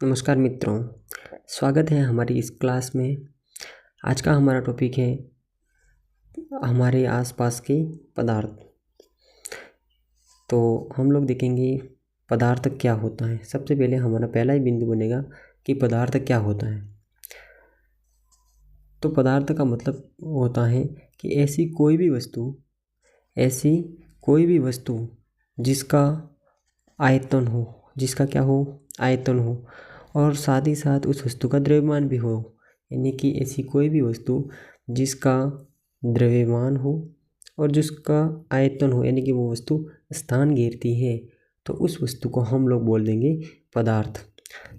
नमस्कार मित्रों, स्वागत है हमारी इस क्लास में। आज का हमारा टॉपिक है हमारे आसपास के पदार्थ। तो हम लोग देखेंगे पदार्थ क्या होता है। सबसे पहले हमारा पहला ही बिंदु बनेगा कि पदार्थ क्या होता है। तो पदार्थ का मतलब होता है कि ऐसी कोई भी वस्तु जिसका आयतन हो, जिसका क्या हो, आयतन हो, और साथ ही साथ उस वस्तु का द्रव्यमान भी हो। यानी कि ऐसी कोई भी वस्तु जिसका द्रव्यमान हो और जिसका आयतन हो, यानी कि वो वस्तु स्थान घेरती है, तो उस वस्तु को हम लोग बोल देंगे पदार्थ।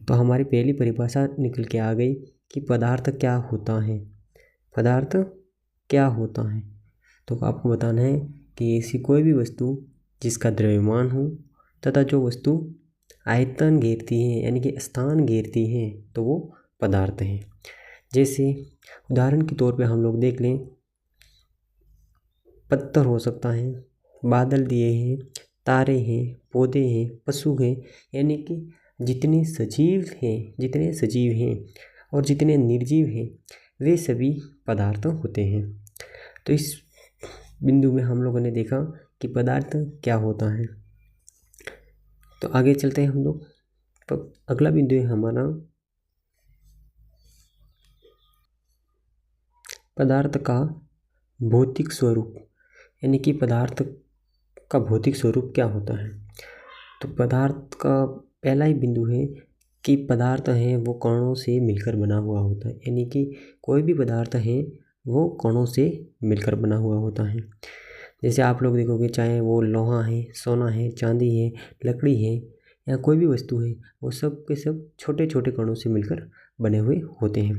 तो हमारी पहली परिभाषा निकल के आ गई कि पदार्थ क्या होता है। पदार्थ क्या होता है तो आपको बताना है कि ऐसी कोई भी वस्तु जिसका द्रव्यमान हो तथा जो वस्तु आयतन घेरती है, यानी कि स्थान घेरती है, तो वो पदार्थ है। जैसे उदाहरण के तौर पे हम लोग देख लें, पत्थर हो सकता है, बादल दिए हैं, तारे हैं, पौधे हैं, पशु हैं, यानी कि जितने सजीव हैं और जितने निर्जीव हैं वे सभी पदार्थ होते हैं। तो इस बिंदु में हम लोगों ने देखा कि पदार्थ क्या होता है। तो आगे चलते हैं हम लोग। तो अगला बिंदु है हमारा पदार्थ का भौतिक स्वरूप, यानी कि पदार्थ का भौतिक स्वरूप क्या होता है। तो पदार्थ का पहला ही बिंदु है कि पदार्थ है वो कणों से मिलकर बना हुआ होता है। यानी कि कोई भी पदार्थ है वो कणों से मिलकर बना हुआ होता है। जैसे आप लोग देखोगे, चाहे वो लोहा है, सोना है, चांदी है, लकड़ी है या कोई भी वस्तु है, वो सब के सब छोटे छोटे कणों से मिलकर बने हुए होते हैं।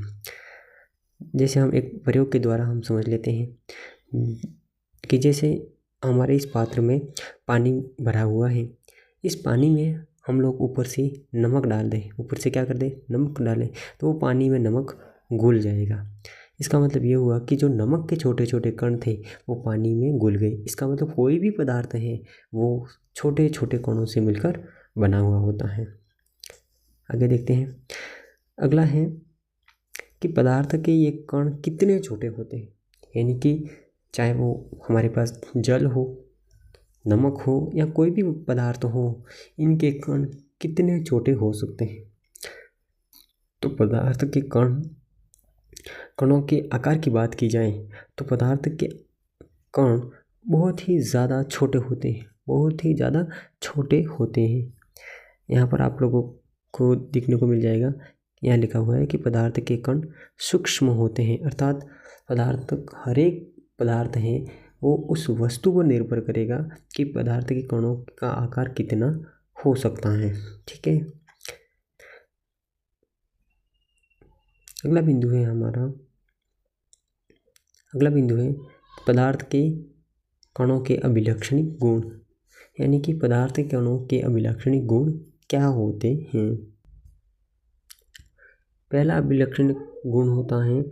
जैसे हम एक प्रयोग के द्वारा हम समझ लेते हैं कि जैसे हमारे इस पात्र में पानी भरा हुआ है, इस पानी में हम लोग ऊपर से नमक डाल दें, ऊपर से क्या कर दें, नमक डालें, तो वो पानी में नमक घुल जाएगा। इसका मतलब ये हुआ कि जो नमक के छोटे छोटे कण थे वो पानी में घुल गए। इसका मतलब कोई भी पदार्थ है वो छोटे छोटे कणों से मिलकर बना हुआ होता है। आगे देखते हैं। अगला है कि पदार्थ के ये कण कितने छोटे होते हैं, यानी कि चाहे वो हमारे पास जल हो, नमक हो या कोई भी पदार्थ हो, इनके कण कितने छोटे हो सकते हैं। तो पदार्थ के कणों के आकार की बात की जाए तो पदार्थ के कण बहुत ही ज़्यादा छोटे होते हैं, बहुत ही ज़्यादा छोटे होते हैं। यहाँ पर आप लोगों को दिखने को मिल जाएगा, यहाँ लिखा हुआ है कि पदार्थ के कण सूक्ष्म होते हैं। अर्थात हर एक पदार्थ है वो उस वस्तु पर निर्भर करेगा कि पदार्थ के कणों का आकार कितना हो सकता है। ठीक है। अगला बिंदु है पदार्थ के कणों के अभिलक्षणिक गुण, यानी कि पदार्थ के कणों के अभिलक्षणिक गुण क्या होते हैं। पहला अभिलक्षणिक गुण होता है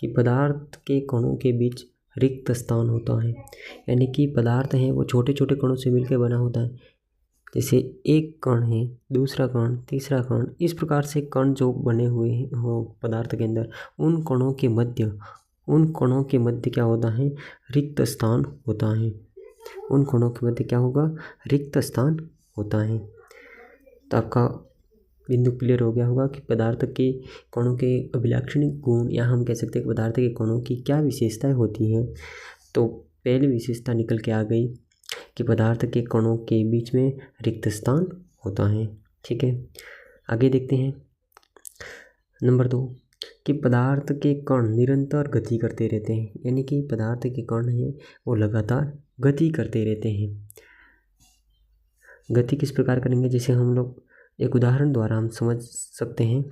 कि पदार्थ के कणों के बीच रिक्त स्थान होता है। यानी कि पदार्थ है वो छोटे छोटे कणों से मिलकर बना होता है। जैसे एक कण है, दूसरा कण, तीसरा कण, इस प्रकार से कण जो बने हुए हैं हो पदार्थ के अंदर, उन कणों के मध्य क्या होता है, रिक्त स्थान होता है। उन कणों के मध्य क्या होगा, रिक्त स्थान होता है। तो आपका बिंदु क्लियर हो गया होगा कि पदार्थ के कणों के अभिलक्षणिक गुण, या हम कह सकते हैं पदार्थ के कणों की क्या विशेषताएं होती हैं। तो पहली विशेषता निकल के आ गई कि पदार्थ के कणों के बीच में रिक्त स्थान होता है। ठीक है। आगे देखते हैं। नंबर 2 कि पदार्थ के कण निरंतर गति करते रहते हैं। यानी कि पदार्थ के कण हैं वो लगातार गति करते रहते हैं। गति किस प्रकार करेंगे, जैसे हम लोग एक उदाहरण द्वारा हम समझ सकते हैं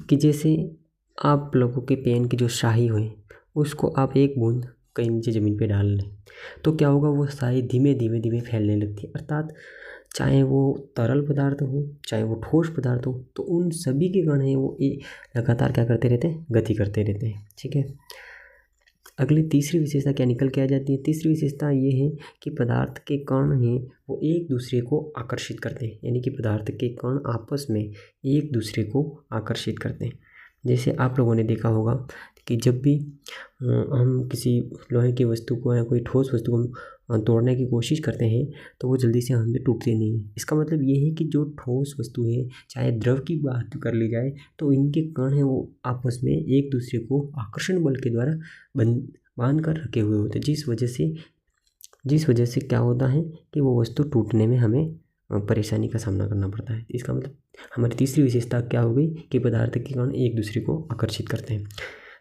कि जैसे आप लोगों के पेन की जो स्याही हुई उसको आप एक बूंद कहीं नीचे ज़मीन पे डाल लें, तो क्या होगा, वो स्याही धीमे धीमे फैलने लगती है। अर्थात चाहे वो तरल पदार्थ हो, चाहे वो ठोस पदार्थ हो, तो उन सभी के कण हैं वो लगातार क्या करते रहते हैं, गति करते रहते हैं। ठीक है। अगली तीसरी विशेषता क्या निकल के आ जाती है? तीसरी विशेषता ये है कि पदार्थ के कण हैं वो एक दूसरे को आकर्षित करते हैं, यानी कि पदार्थ के कण आपस में एक दूसरे को आकर्षित करते हैं। जैसे आप लोगों ने देखा होगा कि जब भी हम किसी लोहे की वस्तु को या कोई ठोस वस्तु को तोड़ने की कोशिश करते हैं तो वो जल्दी से हमसे टूटती नहीं है। इसका मतलब ये है कि जो ठोस वस्तु है, चाहे द्रव की बात कर ली जाए, तो इनके कण हैं वो आपस में एक दूसरे को आकर्षण बल के द्वारा बांध कर रखे हुए होते हैं, जिस वजह से क्या होता है कि वो वस्तु टूटने में हमें परेशानी का सामना करना पड़ता है। इसका मतलब हमारी तीसरी विशेषता क्या हो गई कि पदार्थ के कण एक दूसरे को आकर्षित करते हैं।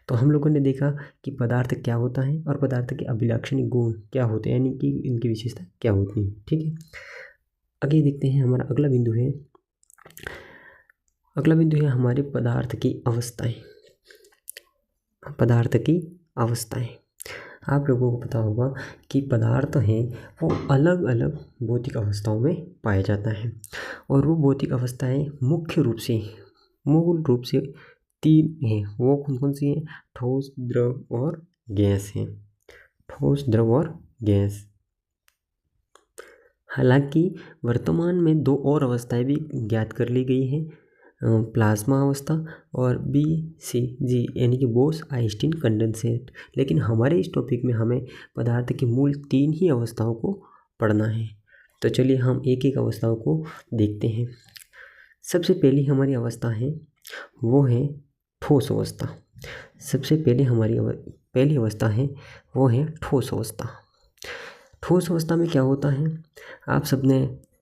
तो हम लोगों ने देखा कि पदार्थ क्या होता है और पदार्थ के अभिलाक्षणिक गुण क्या होते हैं, यानी कि इनकी विशेषता क्या होती है। ठीक है, आगे देखते हैं। हमारा अगला बिंदु है हमारे पदार्थ की अवस्थाएं। पदार्थ की अवस्थाएं, आप लोगों को पता होगा कि पदार्थ हैं वो अलग अलग भौतिक अवस्थाओं में पाया जाता है, और वो भौतिक अवस्थाएं मूल रूप से 3 हैं। वो कौन कौन सी हैं? ठोस, द्रव और गैस हैं। ठोस, द्रव और गैस। हालांकि वर्तमान में 2 और अवस्थाएं भी ज्ञात कर ली गई हैं, प्लाज्मा अवस्था और BCG यानी कि बोस आइंस्टीन कंडेंसेट। लेकिन हमारे इस टॉपिक में हमें पदार्थ की मूल 3 ही अवस्थाओं को पढ़ना है। तो चलिए हम एक एक अवस्थाओं को देखते हैं। सबसे पहली हमारी अवस्था है वो है ठोस अवस्था। सबसे पहले हमारी पहली अवस्था है वो है ठोस अवस्था। ठोस अवस्था में क्या होता है? आप सबने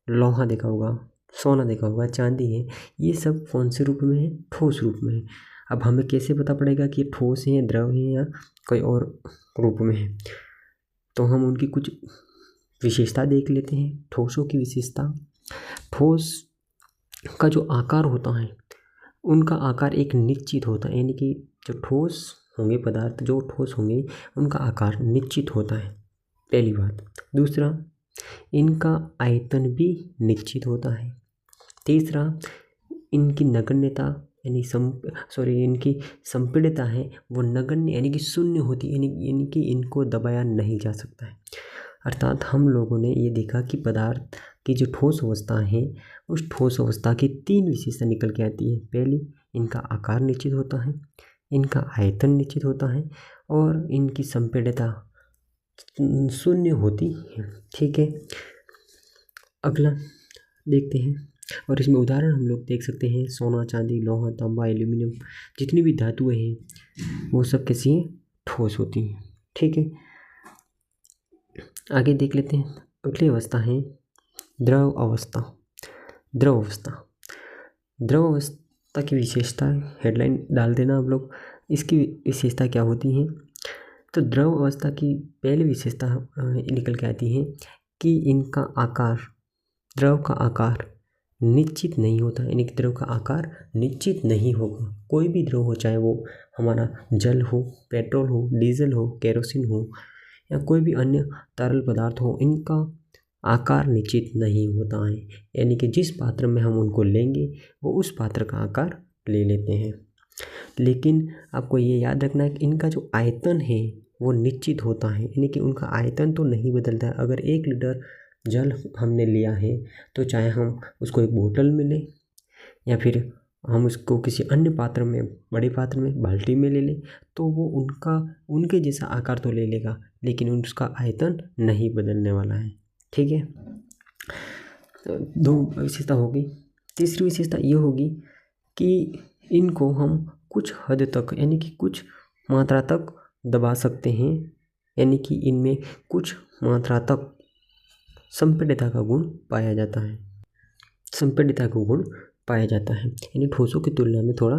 लोहा देखा होगा, सोना देखा होगा, चांदी है, ये सब कौन से रूप में है? ठोस रूप में है। अब हमें कैसे पता पड़ेगा कि ये ठोस है, द्रव है या कोई और रूप में है? तो हम उनकी कुछ विशेषता देख लेते हैं। ठोसों की विशेषता, ठोस का जो आकार होता है उनका आकार एक निश्चित होता है, यानी कि जो ठोस होंगे पदार्थ, जो ठोस होंगे उनका आकार निश्चित होता है, पहली बात। दूसरा, इनका आयतन भी निश्चित होता है। तीसरा, इनकी नगण्यता यानी इनकी संपीड़ितता है वो नगण्य यानी कि शून्य होती है, यानी कि इनको दबाया नहीं जा सकता है। अर्थात हम लोगों ने ये देखा कि पदार्थ की जो ठोस अवस्था है उस ठोस अवस्था की 3 विशेषता निकल के आती है। पहली, इनका आकार निश्चित होता है, इनका आयतन निश्चित होता है और इनकी संपीड़ितता शून्य होती है। ठीक है, अगला देखते हैं, और इसमें उदाहरण हम लोग देख सकते हैं। सोना, चांदी, लोहा, तांबा, एल्यूमिनियम, जितनी भी धातुएं हैं वो सब कैसी हैं? ठोस होती हैं। ठीक है, आगे देख लेते हैं। अगली अवस्था है द्रव अवस्था। द्रव अवस्था की विशेषता, हेडलाइन डाल देना आप लोग। इसकी विशेषता क्या होती है? तो द्रव अवस्था की पहली विशेषता निकल के आती है कि इनका आकार, द्रव का आकार निश्चित नहीं होता, यानी कि द्रव का आकार निश्चित नहीं होगा। कोई भी द्रव हो, चाहे वो हमारा जल हो, पेट्रोल हो, डीजल हो, केरोसिन हो या कोई भी अन्य तरल पदार्थ हो, इनका आकार निश्चित नहीं होता है, यानी कि जिस पात्र में हम उनको लेंगे वो उस पात्र का आकार ले लेते हैं। लेकिन आपको ये याद रखना है कि इनका जो आयतन है वो निश्चित होता है, यानी कि उनका आयतन तो नहीं बदलता है। अगर 1 लीटर जल हमने लिया है तो चाहे हम उसको एक बोतल में लें या फिर हम उसको किसी अन्य पात्र में, बड़े पात्र में, बाल्टी में ले लें, तो वो उनके जैसा आकार तो ले लेगा, लेकिन उसका आयतन नहीं बदलने वाला है। ठीक है, तो 2 विशेषता होगी। तीसरी विशेषता ये होगी कि इनको हम कुछ हद तक यानी कि कुछ मात्रा तक दबा सकते हैं, यानी कि इनमें कुछ मात्रा तक संपीड़ितता का गुण पाया जाता है। संपीड़ितता का गुण पाया जाता है, यानी ठोसों की तुलना में थोड़ा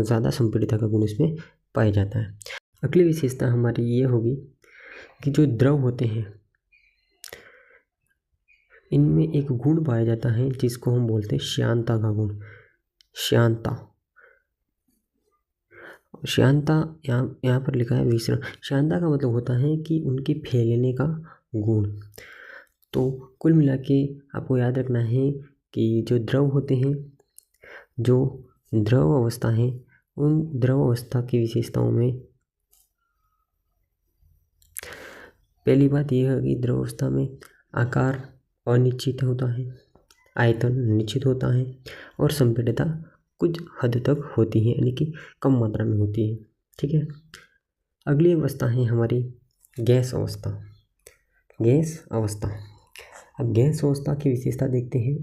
ज़्यादा संपीड़ितता का गुण इसमें पाया जाता है। अगली विशेषता हमारी ये होगी कि जो द्रव होते हैं इनमें एक गुण पाया जाता है जिसको हम बोलते हैं श्यानता का गुण। श्यानता यहाँ पर लिखा है विसरण। श्यानता का मतलब होता है कि उनके फैलने का गुण। तो कुल मिला के आपको याद रखना है कि जो द्रव होते हैं, जो द्रव अवस्था है, उन द्रव अवस्था की विशेषताओं में पहली बात यह है कि द्रव अवस्था में आकार अनिश्चित होता है, आयतन निश्चित होता है और संपीड़ितता कुछ हद तक होती है, यानी कि कम मात्रा में होती है। ठीक है, अगली अवस्था है हमारी गैस अवस्था। गैस अवस्था, अब गैस अवस्था की विशेषता देखते हैं।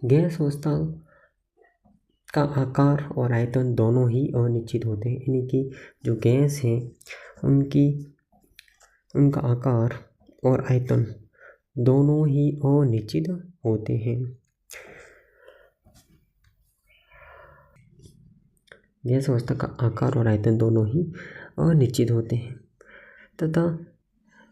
गैस अवस्था का आकार और आयतन दोनों ही अनिश्चित होते हैं, यानी कि जो गैस है उनका आकार और आयतन दोनों ही अनिश्चित होते हैं। गैस अवस्था का आकार और आयतन दोनों ही अनिश्चित होते हैं तथा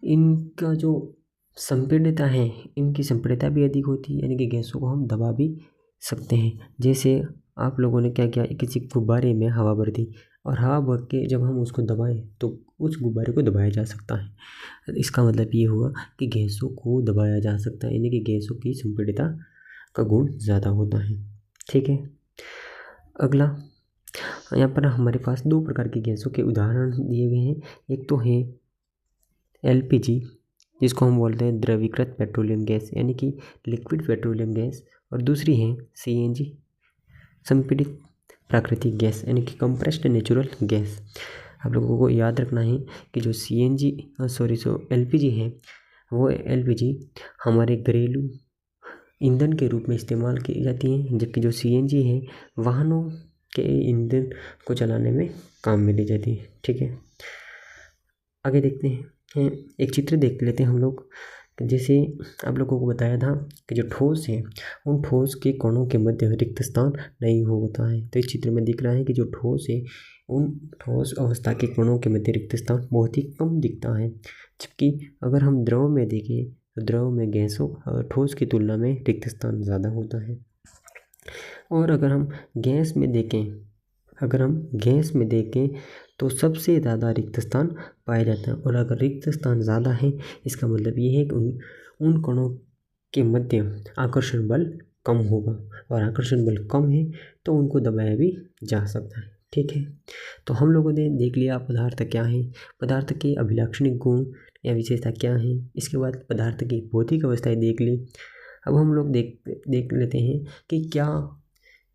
इनका जो संपीड़ितता है, इनकी संपीड़ितता भी अधिक होती है, यानी कि गैसों को हम दबा भी सकते हैं। जैसे आप लोगों ने क्या किया, किसी गुब्बारे में हवा भर दी और हवा भर के जब हम उसको दबाएं तो उस गुब्बारे को दबाया जा सकता है। इसका मतलब ये हुआ कि गैसों को दबाया जा सकता है, यानी कि गैसों की संपीड़ितता का गुण ज़्यादा होता है। ठीक है, अगला यहाँ पर हमारे पास दो प्रकार की गैसों के उदाहरण दिए गए हैं। एक तो है LPG, जिसको हम बोलते हैं द्रवीकृत पेट्रोलियम गैस, यानी कि लिक्विड पेट्रोलियम गैस, और दूसरी है CNG, संपीड़ित प्राकृतिक गैस, यानी कि कंप्रेस्ड नेचुरल गैस। आप लोगों को याद रखना है कि जो LPG है, वो LPG हमारे घरेलू ईंधन के रूप में इस्तेमाल की जाती है, जबकि जो CNG है वाहनों के ईंधन को चलाने में काम में ली जाती है। ठीक है, आगे देखते हैं, एक चित्र देख लेते हैं हम लोग। जैसे आप लोगों को बताया था कि जो ठोस है उन ठोस के कणों के मध्य रिक्त स्थान नहीं होता है। तो इस चित्र में दिख रहा है कि जो ठोस है उन ठोस अवस्था के कणों के मध्य रिक्त स्थान बहुत ही कम दिखता है, जबकि अगर हम द्रव में देखें तो द्रव में गैसों और ठोस की तुलना में रिक्त स्थान ज़्यादा होता है। और अगर हम गैस में देखें तो सबसे ज़्यादा रिक्त स्थान पाया जाता है। और अगर रिक्त स्थान ज़्यादा है, इसका मतलब ये है कि उन कणों के मध्य आकर्षण बल कम होगा, और आकर्षण बल कम है तो उनको दबाया भी जा सकता है। ठीक है, तो हम लोगों ने देख लिया पदार्थ क्या है, पदार्थ के अभिलाक्षणिक गुण या विशेषता क्या है, इसके बाद पदार्थ की भौतिक अवस्थाएं देख ली। अब हम लोग देख लेते हैं कि क्या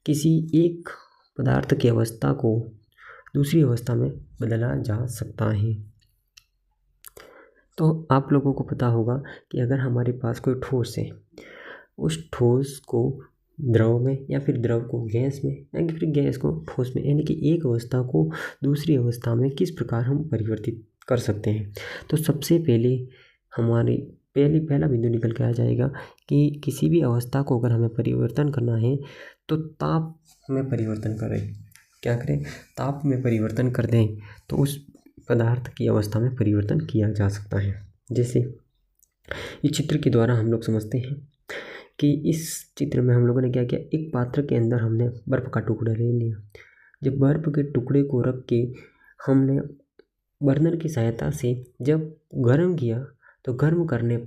किसी एक पदार्थ की अवस्था को दूसरी अवस्था में बदला जा सकता है। तो आप लोगों को पता होगा कि अगर हमारे पास कोई ठोस है, उस ठोस को द्रव में या फिर द्रव को गैस में या फिर गैस को ठोस में, यानी कि एक अवस्था को दूसरी अवस्था में किस प्रकार हम परिवर्तित कर सकते हैं। तो सबसे पहले हमारी पहला बिंदु निकल के आ जाएगा कि किसी भी अवस्था को अगर हमें परिवर्तन करना है तो ताप में परिवर्तन करें। क्या करें, ताप में परिवर्तन कर दें तो उस पदार्थ की अवस्था में परिवर्तन किया जा सकता है। जैसे इस चित्र के द्वारा हम लोग समझते हैं कि इस चित्र में हम लोगों ने क्या किया, एक पात्र के अंदर हमने बर्फ़ का टुकड़ा ले लिया। जब बर्फ़ के टुकड़े को रख के हमने बर्नर की सहायता से जब गर्म किया तो गर्म करने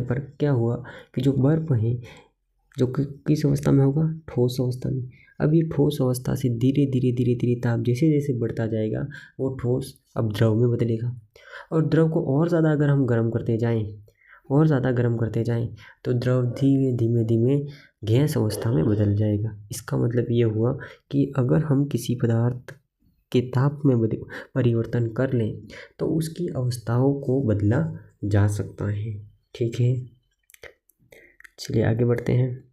पर क्या हुआ कि जो बर्फ़ है जो किस अवस्था में होगा, ठोस अवस्था में। अब ये ठोस अवस्था से धीरे धीरे ताप जैसे जैसे बढ़ता जाएगा वो ठोस अब द्रव में बदलेगा, और द्रव को और ज़्यादा अगर हम गर्म करते जाएं तो द्रव धीमे धीमे गैस अवस्था में बदल जाएगा। इसका मतलब ये हुआ कि अगर हम किसी पदार्थ के ताप में परिवर्तन कर लें तो उसकी अवस्थाओं को बदला जा सकता है। ठीक है, चलिए आगे बढ़ते हैं।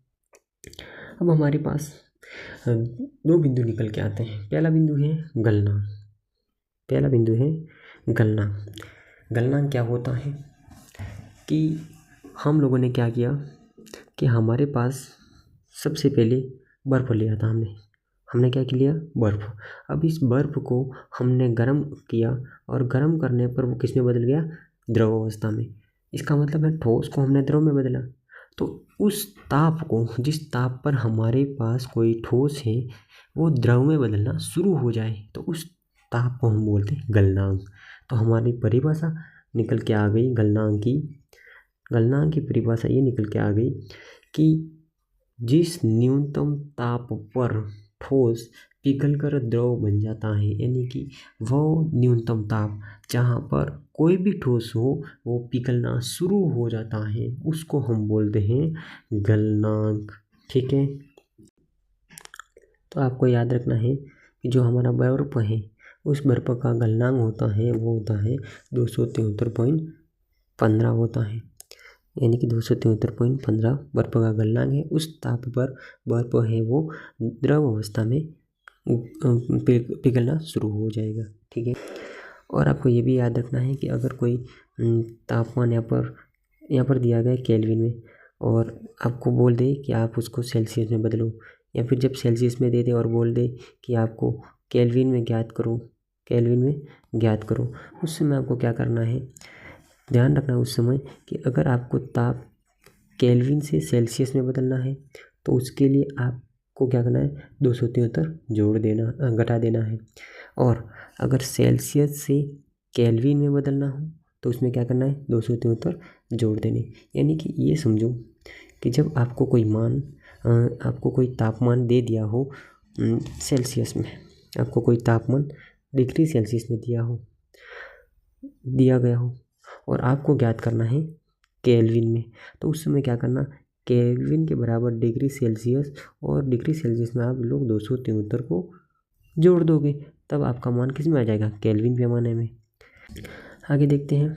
अब हमारे पास दो बिंदु निकल के आते हैं। पहला बिंदु है गलना। गलना क्या होता है कि हम लोगों ने क्या किया कि हमारे पास सबसे पहले बर्फ़ लिया था, हमने क्या लिया, बर्फ़। अब इस बर्फ़ को हमने गर्म किया और गर्म करने पर वो किस में बदल गया, द्रव अवस्था में। इसका मतलब है ठोस को हमने द्रव में बदला। तो उस ताप को, जिस ताप पर हमारे पास कोई ठोस है वो द्रव में बदलना शुरू हो जाए तो उस ताप को हम बोलते हैं गलनांक। तो हमारी परिभाषा निकल के आ गई गलनांक की परिभाषा ये निकल के आ गई कि जिस न्यूनतम ताप पर ठोस पिघलकर द्रव बन जाता है, यानी कि वो न्यूनतम ताप जहाँ पर कोई भी ठोस हो वो पिघलना शुरू हो जाता है उसको हम बोलते हैं गलनांक। ठीक है, तो आपको याद रखना है कि जो हमारा बर्फ है उस बर्फ का गलनांक होता है वो होता है 273.15 होता है, यानी कि 273.15 बर्फ का गलनांक है। उस ताप पर बर्फ है वो द्रव अवस्था में पिघलना शुरू हो जाएगा। ठीक है, और आपको ये भी याद रखना है कि अगर कोई तापमान यहाँ पर दिया गया है केल्विन में और आपको बोल दे कि आप उसको सेल्सियस में बदलो, या फिर जब सेल्सियस में दे दे और बोल दे कि आपको केल्विन में ज्ञात करो, उस समय आपको क्या करना है, ध्यान रखना उस समय कि अगर आपको ताप केल्विन से सेल्सियस में बदलना है तो उसके लिए आपको क्या करना है, 273 घटा देना है। और अगर सेल्सियस से केल्विन में बदलना हो तो उसमें क्या करना है, 273 जोड़ देने। यानी कि ये समझो कि जब आपको कोई तापमान दे दिया हो सेल्सियस में, आपको कोई तापमान डिग्री सेल्सियस में दिया गया हो और आपको ज्ञात करना है केल्विन में, तो उस समय क्या करना, केल्विन के बराबर डिग्री सेल्सियस और डिग्री सेल्सियस में आप लोग 273 को जोड़ दोगे, तब आपका मान किस में आ जाएगा, केल्विन पैमाने में। आगे देखते हैं,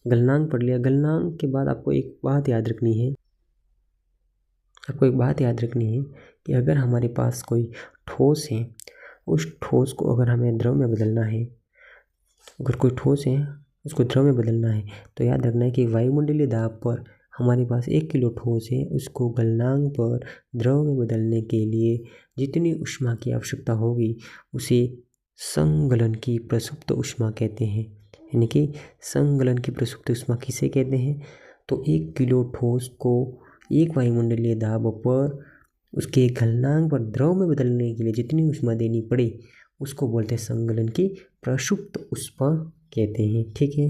गलनांक पढ़ लिया। गलनांक के बाद आपको एक बात याद रखनी है कि अगर हमारे पास कोई ठोस है, उस ठोस को अगर हमें द्रव में बदलना है, अगर कोई ठोस है उसको द्रव में बदलना है तो याद रखना है कि वायुमंडलीय दाब पर हमारे पास 1 किलो ठोस है, उसको गलनांक पर द्रव में बदलने के लिए जितनी ऊष्मा की आवश्यकता होगी उसे संगलन की प्रसुप्त ऊष्मा कहते हैं। यानी कि संगलन की प्रसुप्त ऊष्मा किसे कहते हैं, तो 1 किलो ठोस को एक वायुमंडलीय दाब पर उसके गलनांक पर द्रव में बदलने के लिए जितनी ऊष्मा देनी पड़े उसको बोलते हैं संगलन की प्रसुप्त ऊष्मा कहते हैं। ठीक है,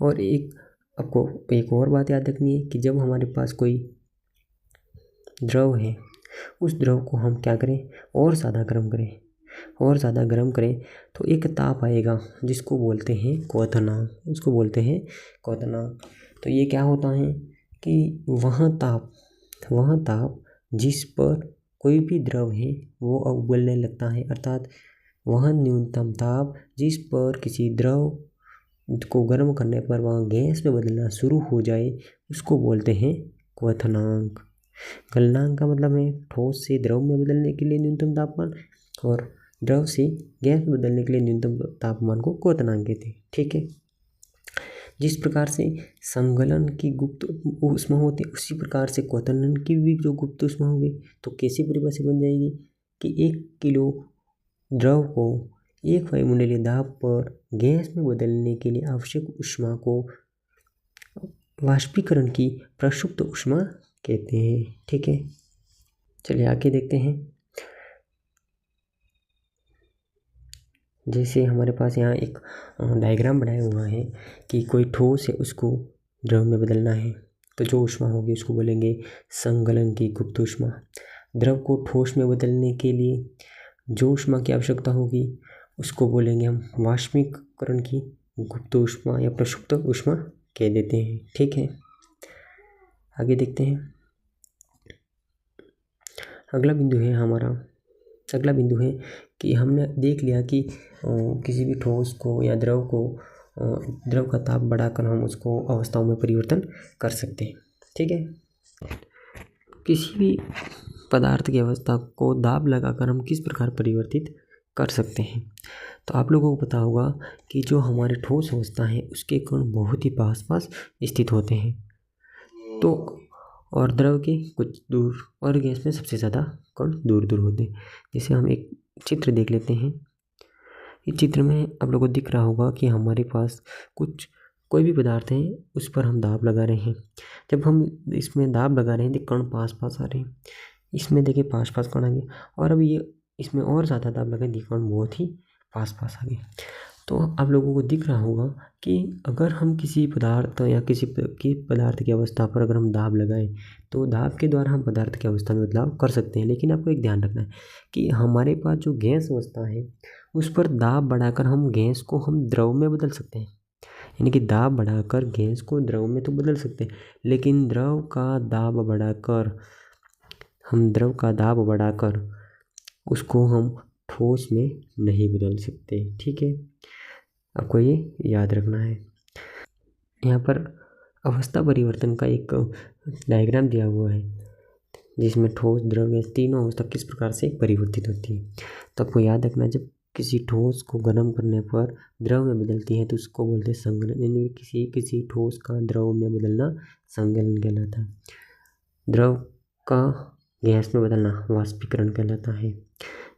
और आपको एक और बात याद रखनी है कि जब हमारे पास कोई द्रव है उस द्रव को हम क्या करें, और ज़्यादा गर्म करें तो एक ताप आएगा जिसको बोलते हैं क्वथनांक। तो ये क्या होता है कि वह ताप जिस पर कोई भी द्रव है वो उबलने लगता है, अर्थात वह न्यूनतम ताप जिस पर किसी द्रव को गर्म करने पर वह गैस में बदलना शुरू हो जाए उसको बोलते हैं क्वथनांक। गलनांक का मतलब है ठोस से द्रव में बदलने के लिए न्यूनतम तापमान, और द्रव से गैस में बदलने के लिए न्यूनतम तापमान को क्वथनांक कहते हैं। ठीक है, जिस प्रकार से संगलन की गुप्त ऊष्मा होती है उसी प्रकार से क्वथनन की भी जो गुप्त ऊष्मा होगी तो कैसी परिभाषा बन जाएगी कि 1 किलो द्रव को एक वायुमंडलीय दाब पर गैस में बदलने के लिए आवश्यक ऊष्मा को वाष्पीकरण की प्रसुप्त ऊष्मा कहते हैं। ठीक है, चलिए आगे देखते हैं। जैसे हमारे पास यहाँ एक डायग्राम बनाया हुआ है कि कोई ठोस है उसको द्रव में बदलना है तो जो ऊष्मा होगी उसको बोलेंगे संगलन की गुप्त ऊष्मा। द्रव को ठोस में बदलने के लिए जो ऊष्मा की आवश्यकता होगी उसको बोलेंगे हम वाष्पीकरण की गुप्त ऊष्मा या प्रसुप्त ऊष्मा कह देते हैं। ठीक है, आगे देखते हैं। अगला बिंदु है कि हमने देख लिया कि किसी भी ठोस को या द्रव का ताप बढ़ाकर हम उसको अवस्थाओं में परिवर्तन कर सकते हैं। ठीक है, किसी भी पदार्थ की अवस्था को दाब लगाकर हम किस प्रकार परिवर्तित कर सकते हैं, तो आप लोगों को पता होगा कि जो हमारे ठोस अवस्था है उसके कण बहुत ही पास स्थित होते हैं, तो और द्रव के कुछ दूर और गैस में सबसे ज़्यादा कण दूर होते हैं। जैसे हम एक चित्र देख लेते हैं। इस चित्र में आप लोगों को दिख रहा होगा कि हमारे पास कोई भी पदार्थ है उस पर हम दाब लगा रहे हैं। जब हम इसमें दाब लगा रहे हैं तो कण पास आ रहे हैं, इसमें देखिए पास कण आ गए, और अब ये इसमें और ज़्यादा दाब लगाए तो कण बहुत ही पास आ गए। तो आप लोगों को दिख रहा होगा कि अगर हम किसी पदार्थ या किसी पदार्थ की अवस्था पर अगर हम दाब लगाएं तो दाब के द्वारा हम पदार्थ की अवस्था में बदलाव कर सकते हैं। लेकिन आपको एक ध्यान रखना है कि हमारे पास जो गैस अवस्था है उस पर दाब बढ़ाकर हम गैस को हम द्रव में बदल सकते हैं। यानी कि दाब बढ़ाकर गैस को द्रव में तो बदल सकते हैं, लेकिन द्रव का दाब बढ़ाकर उसको हम ठोस में नहीं बदल सकते। ठीक है, आपको ये याद रखना है। यहाँ पर अवस्था परिवर्तन का एक डायग्राम दिया हुआ है जिसमें ठोस, द्रव, गैस तीनों अवस्था किस प्रकार से परिवर्तित होती है। तो आपको याद रखना, जब किसी ठोस को गर्म करने पर द्रव में बदलती है तो उसको बोलते हैं संघनन, यानी किसी ठोस का द्रव में बदलना संघनन कहलाता है। द्रव का गैस में बदलना वाष्पीकरण कहलाता है।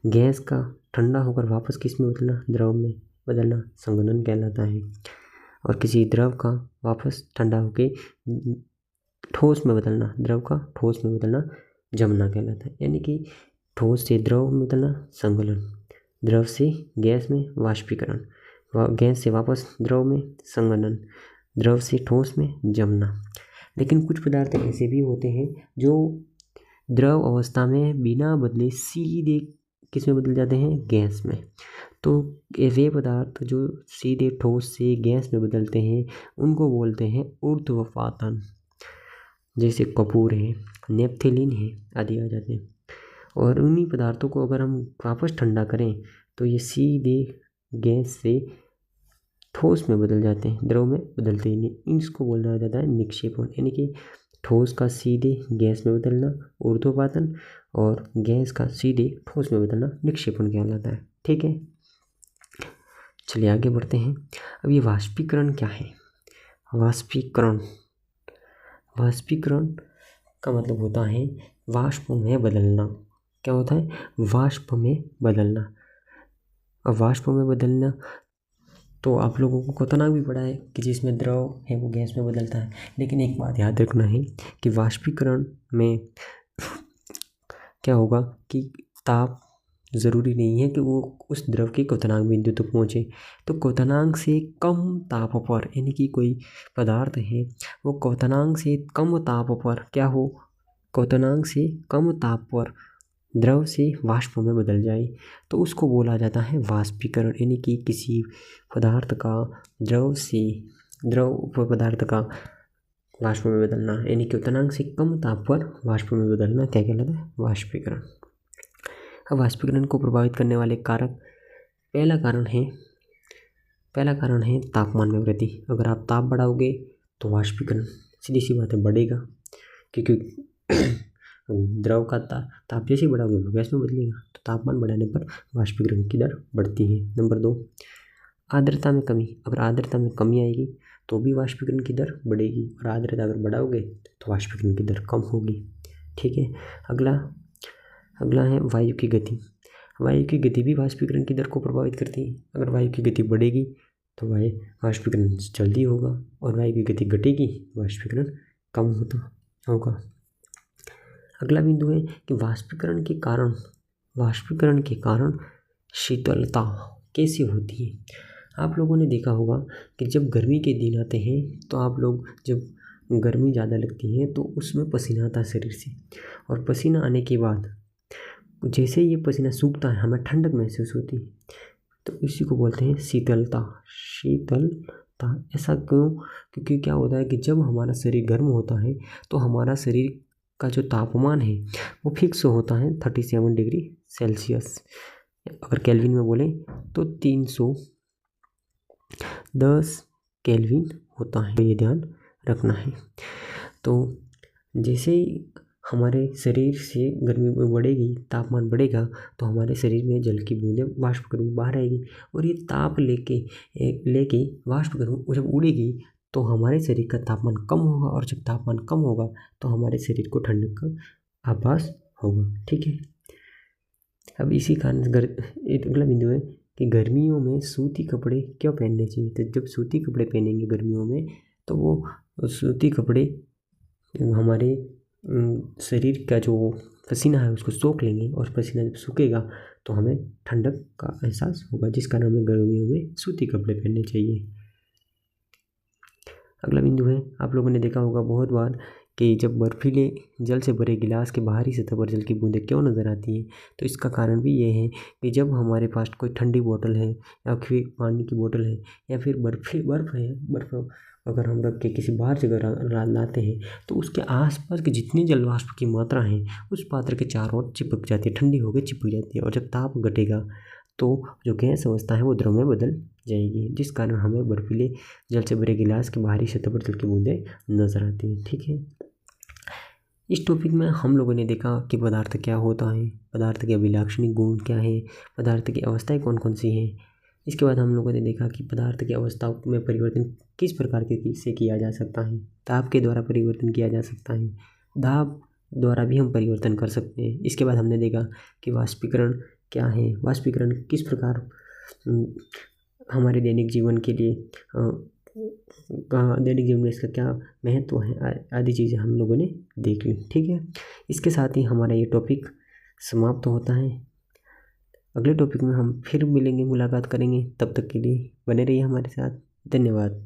गैस का ठंडा होकर वापस किस में बदलना, द्रव में बदलना संघनन कहलाता है। और किसी द्रव का वापस ठंडा होकर ठोस में बदलना, द्रव का ठोस में बदलना जमना कहलाता है। यानी कि ठोस से द्रव में बदलना संघनन, द्रव से गैस में वाष्पीकरण, गैस से वापस द्रव में संघनन, द्रव से ठोस में जमना। लेकिन कुछ पदार्थ ऐसे भी होते हैं जो द्रव अवस्था में बिना बदले सीधे किस में बदल जाते हैं, गैस में। तो वे पदार्थ जो सीधे ठोस से गैस में बदलते हैं उनको बोलते हैं ऊर्ध्वपातन। जैसे कपूर है, नेपथेलिन है आदि आ जाते हैं। और उन्हीं पदार्थों को अगर हम वापस ठंडा करें तो ये सीधे गैस से ठोस में बदल जाते हैं, द्रव में बदलते ही नहीं। इसको बोला जाता है निक्षेपण। यानी कि ठोस का सीधे गैस में बदलना ऊर्ध्वपातन और गैस का सीधे ठोस में बदलना निक्षेपण कहलाता है। ठीक है, चलिए आगे बढ़ते हैं। अब ये वाष्पीकरण क्या है। वाष्पीकरण का मतलब होता है वाष्प में बदलना। क्या होता है, वाष्प में बदलना। अब वाष्प में बदलना तो आप लोगों को क्वथनांक भी पढ़ा है कि जिसमें द्रव है वो गैस में बदलता है। लेकिन एक बात याद रखना है कि वाष्पीकरण में क्या होगा कि ताप ज़रूरी नहीं है कि वो उस द्रव के क्वथनांक बिंदु तक पहुँचे। तो क्वथनांक से कम ताप पर, यानी कि कोई पदार्थ है वो क्वथनांक से कम ताप पर क्या हो, क्वथनांक से कम ताप पर द्रव से वाष्प में बदल जाए तो उसको बोला जाता है वाष्पीकरण। यानी कि किसी पदार्थ का द्रव पदार्थ का वाष्प में बदलना, यानी कि क्वथनांक से कम ताप पर वाष्प में बदलना क्या कहलाता है, वाष्पीकरण। अब वाष्पीकरण को प्रभावित करने वाले कारक, पहला कारण है तापमान में वृद्धि। अगर आप ताप बढ़ाओगे तो वाष्पीकरण सीधी सी बात है बढ़ेगा, क्योंकि द्रव का ताप जैसे बढ़ाओगे वो गैस में बदलेगा। तो तापमान बढ़ाने पर वाष्पीकरण की दर बढ़ती है। नंबर 2, आर्द्रता में कमी। अगर आर्द्रता में कमी आएगी तो भी वाष्पीकरण की दर बढ़ेगी, और आर्द्रता अगर बढ़ाओगे तो वाष्पीकरण की दर कम होगी। ठीक है, अगला है वायु की गति। वायु की गति भी वाष्पीकरण की दर को प्रभावित करती है। अगर वायु की गति बढ़ेगी तो वाष्पीकरण जल्दी होगा, और वायु की गति घटेगी वाष्पीकरण कम होगा। अगला बिंदु है कि वाष्पीकरण के कारण शीतलता कैसे होती है। आप लोगों ने देखा होगा कि जब गर्मी के दिन आते हैं तो आप लोग, जब गर्मी ज़्यादा लगती है तो उसमें पसीना आता है शरीर से, और पसीना आने के बाद जैसे ये पसीना सूखता है हमें ठंडक महसूस होती है। तो इसी को बोलते हैं शीतलता। ऐसा क्यों, क्योंकि क्या होता है कि जब हमारा शरीर गर्म होता है तो हमारा शरीर का जो तापमान है वो फिक्स होता है 37 डिग्री सेल्सियस। अगर केल्विन में बोले तो 310 केल्विन होता है, तो ये ध्यान रखना है। तो जैसे ही हमारे शरीर से गर्मी बढ़ेगी, तापमान बढ़ेगा, तो हमारे शरीर में जल की बूंदें वाष्प के रूप में बाहर आएगी, और ये ताप लेके वाष्प के रूप में जब उड़ेगी तो हमारे शरीर का तापमान कम होगा, और जब तापमान कम होगा तो हमारे शरीर को ठंडक का आभास होगा। ठीक है, अब इसी कारण अगला बिंदु है कि गर्मियों में सूती कपड़े क्यों पहनने चाहिए। तो जब सूती कपड़े पहनेंगे गर्मियों में तो वो सूती कपड़े हमारे शरीर का जो पसीना है उसको सोख लेंगे, और पसीना जब सूखेगा तो हमें ठंडक का एहसास होगा, जिस कारण हमें गर्मियों में सूती कपड़े पहनने चाहिए। अगला बिंदु है, आप लोगों ने देखा होगा बहुत बार कि जब बर्फीले जल से भरे गिलास के बाहरी सतह पर जल की बूंदें क्यों नज़र आती हैं, तो इसका कारण भी ये है कि जब हमारे पास कोई ठंडी बोतल है या फिर पानी की बोतल है या फिर बर्फ़ अगर हम रख के किसी बाहर जगह लाते हैं तो उसके आसपास के जितने जल वाष्प की मात्रा है उस पात्र के चारों ओर चिपक जाती है, ठंडी होकर चिपक जाती है, और जब ताप घटेगा तो जो गैस अवस्था है वो द्रव में बदल जाएगी, जिस कारण हमें बर्फीले जल से भरे गिलास की बाहरी सतह पर जल की बूंदें नज़र आती हैं। ठीक है, इस टॉपिक में हम लोगों ने देखा कि पदार्थ क्या होता है, पदार्थ के अभिलाक्षणिक गुण क्या है, पदार्थ की अवस्थाएं कौन कौन सी हैं। इसके बाद हम लोगों ने देखा कि पदार्थ की अवस्था में परिवर्तन किस प्रकार के से किया जा सकता है। ताप के द्वारा परिवर्तन किया जा सकता है, दाब द्वारा भी हम परिवर्तन कर सकते हैं। इसके बाद हमने देखा कि वाष्पीकरण क्या है, वाष्पीकरण किस प्रकार हमारे दैनिक जीवन के लिए दैनिक जीवन में इसका क्या महत्व है, आदि चीज़ें हम लोगों ने देख ली। ठीक है, इसके साथ ही हमारा ये टॉपिक समाप्त होता है। अगले टॉपिक में हम फिर मिलेंगे, मुलाकात करेंगे, तब तक के लिए बने रहिए हमारे साथ। धन्यवाद।